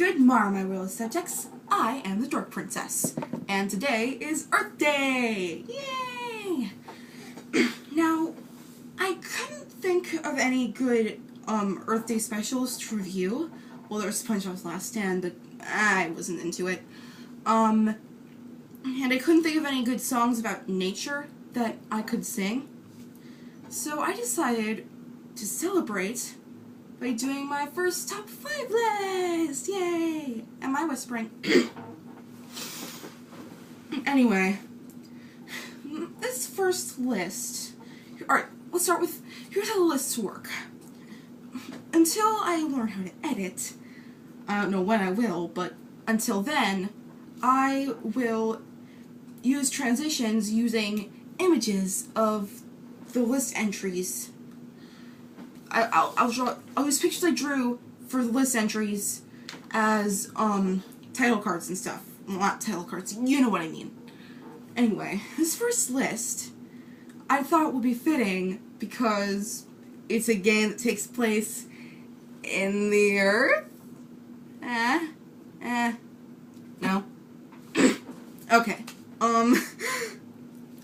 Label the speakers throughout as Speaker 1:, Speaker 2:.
Speaker 1: Good morrow, my royal subjects. I am the Dork Princess, and today is Earth Day! Yay! Now, I couldn't think of any good Earth Day specials to review. Well, there was SpongeBob's Last Stand, but I wasn't into it. And I couldn't think of any good songs about nature that I could sing. So I decided to celebrate by doing my first top 5 list! Yay! Am I whispering? Anyway, this first list... Alright, let's start with... Here's how the lists work. Until I learn how to edit, I don't know when I will, but until then, I will use transitions using images of the list entries. I'll use pictures I drew for the list entries as title cards and stuff. Well, not title cards, you know what I mean. Anyway, this first list I thought would be fitting because it's a game that takes place in the Earth. No. Okay.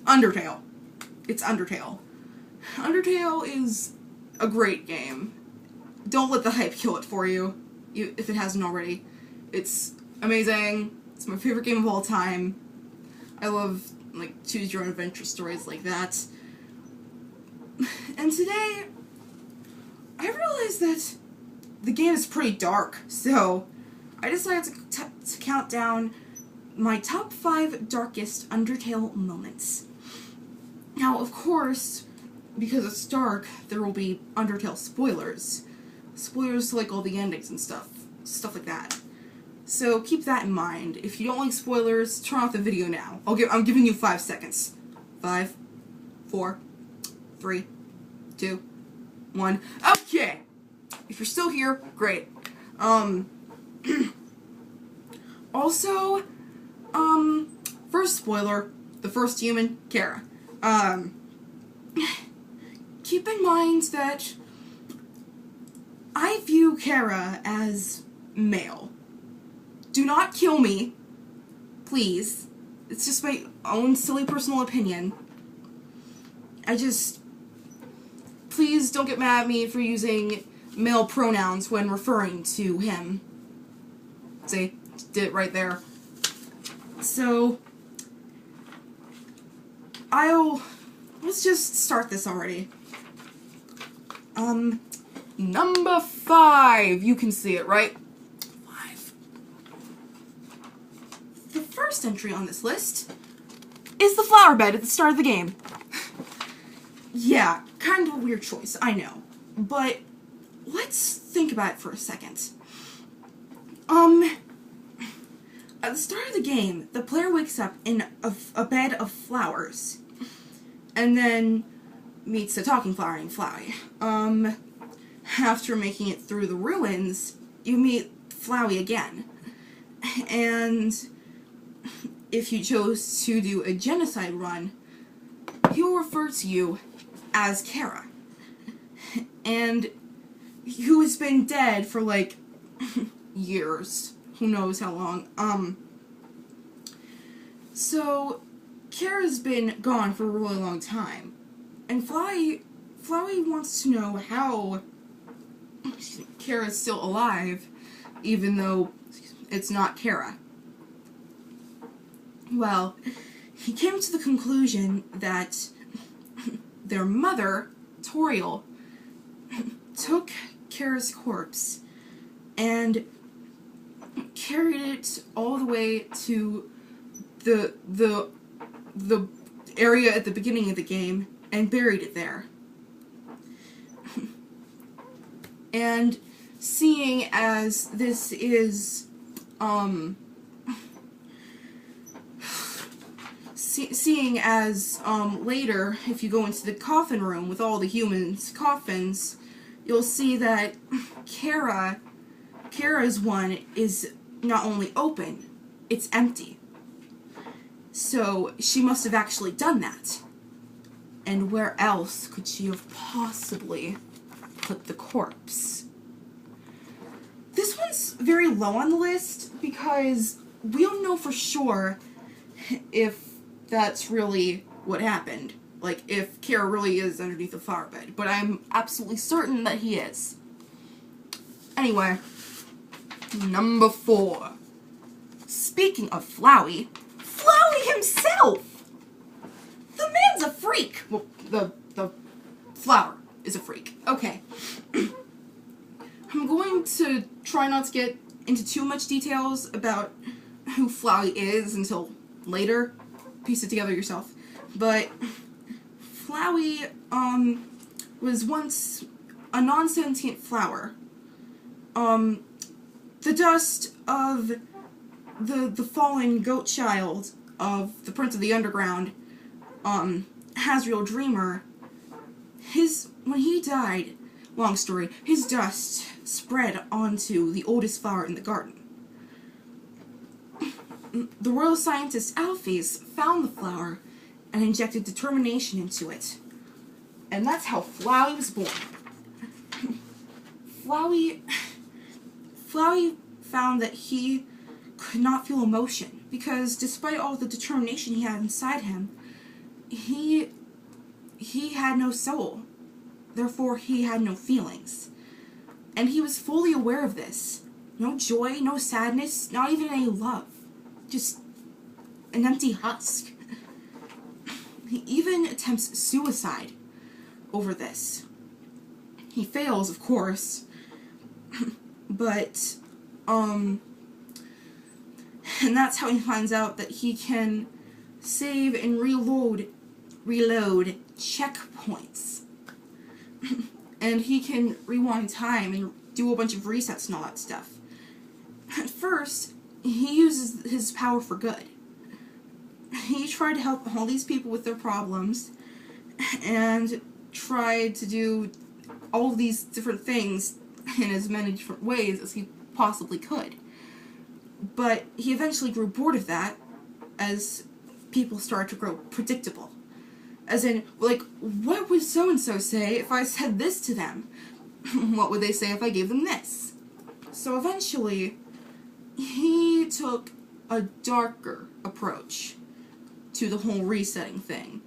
Speaker 1: Undertale. It's Undertale. Undertale is a great game. Don't let the hype kill it for you, if it hasn't already. It's amazing. It's my favorite game of all time. I love, like, choose your own adventure stories like that. And today, I realized that the game is pretty dark, so I decided to count down my top 5 darkest Undertale moments. Now, of course, because it's dark, there will be Undertale spoilers. Spoilers to, like, all the endings and stuff like that. So keep that in mind. If you don't like spoilers, turn off the video now. I'm giving you 5 seconds. 5, 4, 3, 2, 1. Okay! If you're still here, great. Also, first spoiler, the first human, Kara. Keep in mind that I view Kara as male. Do not kill me, please. It's just my own silly personal opinion. Please don't get mad at me for using male pronouns when referring to him. See, did it right there. So, let's just start this already. Number 5. You can see it, right? 5. The first entry on this list is the flower bed at the start of the game. Yeah, kind of a weird choice, I know. But let's think about it for a second. At the start of the game, the player wakes up in a bed of flowers, and then meets a talking flower named Flowey. After making it through the ruins, you meet Flowey again. And if you chose to do a genocide run, he will refer to you as Kara. And who has been dead for, like, years. Who knows how long. So, Kara's been gone for a really long time. And Flowey wants to know how Kara's still alive, even though it's not Kara. Well, he came to the conclusion that their mother, Toriel, took Kara's corpse and carried it all the way to the area at the beginning of the game and buried it there. And seeing as this is, later, if you go into the coffin room with all the humans' coffins, you'll see that Kara's one is not only open, it's empty. So, she must have actually done that. And where else could she have possibly put the corpse? This one's very low on the list because we don't know for sure if that's really what happened. Like, if Kara really is underneath the flower bed. But I'm absolutely certain that he is. Anyway, number 4. Speaking of Flowey, Flowey himself! The man's a freak! Well, the flower is a freak. Okay. I'm going to try not to get into too much details about who Flowey is until later. Piece it together yourself. But Flowey, was once a non-sentient flower. The dust of the fallen goat child of the Prince of the Underground, Hazriel Dreamer, when he died, long story, his dust spread onto the oldest flower in the garden. The royal scientist Alphys found the flower and injected determination into it. And that's how Flowey was born. Flowey found that he could not feel emotion because despite all the determination he had inside him, he had no soul. Therefore, he had no feelings. And he was fully aware of this. No joy, no sadness, not even any love. Just an empty husk. He even attempts suicide over this. He fails, of course, but, and that's how he finds out that he can save and reload checkpoints. And he can rewind time and do a bunch of resets and all that stuff. At first, he uses his power for good. He tried to help all these people with their problems, and tried to do all these different things in as many different ways as he possibly could. But he eventually grew bored of that, as people started to grow predictable. As in, like, what would so-and-so say if I said this to them? What would they say if I gave them this? So eventually, he took a darker approach to the whole resetting thing.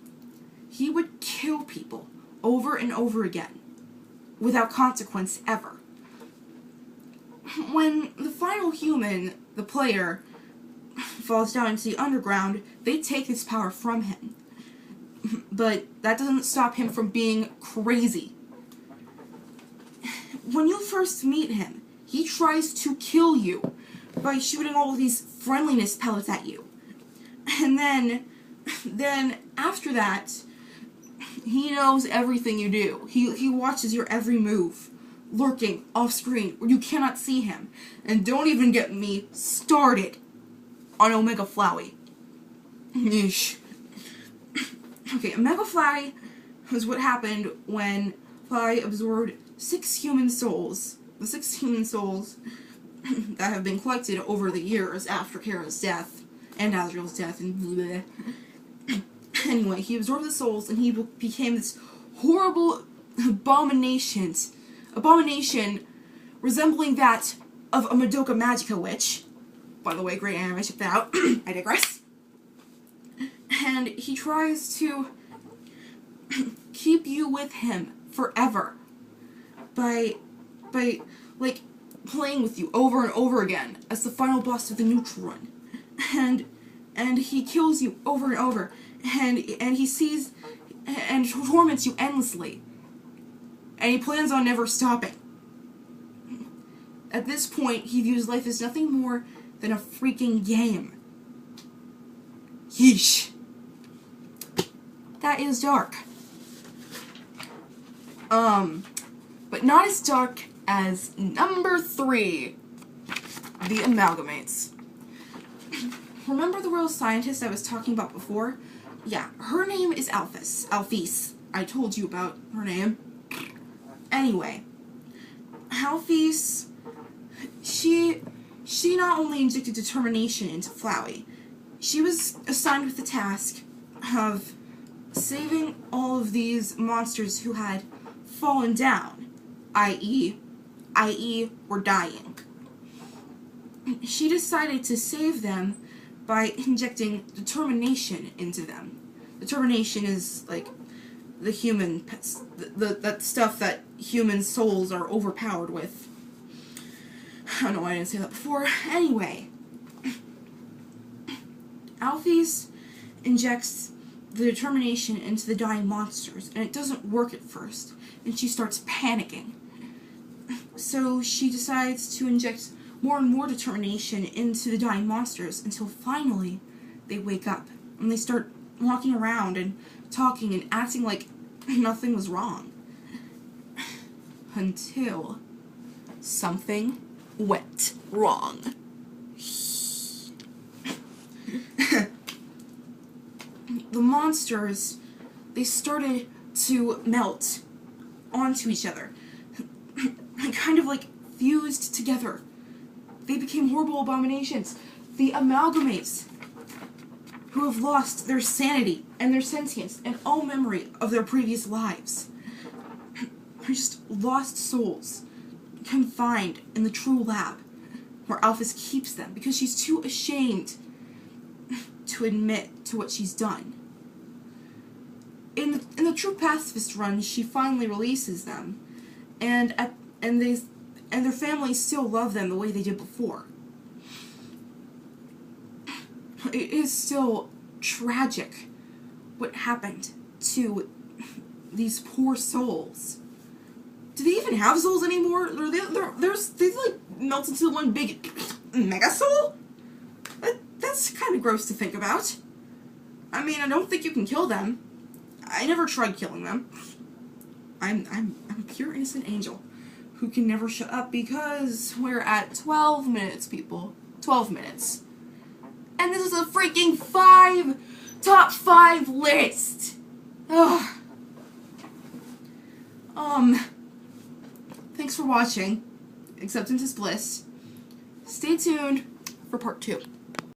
Speaker 1: He would kill people over and over again, without consequence ever. When the final human, the player, falls down into the underground, they take his power from him. But that doesn't stop him from being crazy. When you first meet him, he tries to kill you by shooting all of these friendliness pellets at you. And then after that, he knows everything you do. He watches your every move, lurking off screen where you cannot see him. And don't even get me started on Omega Flowey. Yeesh. Okay, Omega Flowey was what happened when Flowey absorbed 6 human souls. The 6 human souls that have been collected over the years after Kara's death and Azrael's death and bleh. Anyway, he absorbed the souls and he became this horrible abomination resembling that of a Madoka Magica witch. By the way, great anime, check that out. I digress. And he tries to keep you with him forever by like playing with you over and over again as the final boss of the neutral run. And he kills you over and over, and he sees and torments you endlessly. And he plans on never stopping. At this point, he views life as nothing more than a freaking game. Yeesh. That is dark. But not as dark as number 3, the Amalgamates. Remember the royal scientist I was talking about before? Yeah, her name is Alphys. I told you about her name. Anyway, Alphys, she not only injected determination into Flowey, she was assigned with the task of saving all of these monsters who had fallen down, i.e. were dying. she decided to save them by injecting determination into them. Determination is like the human, that stuff that human souls are overpowered with. I don't know why I didn't say that before. Anyway, Alphys injects the determination into the dying monsters, and it doesn't work at first, and she starts panicking. So she decides to inject more and more determination into the dying monsters until finally they wake up, and they start walking around and talking and acting like nothing was wrong. Until something went wrong. The monsters, they started to melt onto each other. And kind of like fused together. They became horrible abominations. The Amalgamates, who have lost their sanity and their sentience and all memory of their previous lives. They're just lost souls, confined in the true lab, where Alphys keeps them because she's too ashamed to admit to what she's done. In the true pacifist run, she finally releases them, and their families still love them the way they did before. It is still tragic what happened to these poor souls. Do they even have souls anymore? Or they like melt into one big mega soul? That's kind of gross to think about. I mean, I don't think you can kill them. I never tried killing them. I'm a pure innocent angel who can never shut up because we're at 12 minutes, people. 12 minutes. And this is a freaking top 5 list. Ugh. Thanks for watching. Acceptance is bliss. Stay tuned for part 2.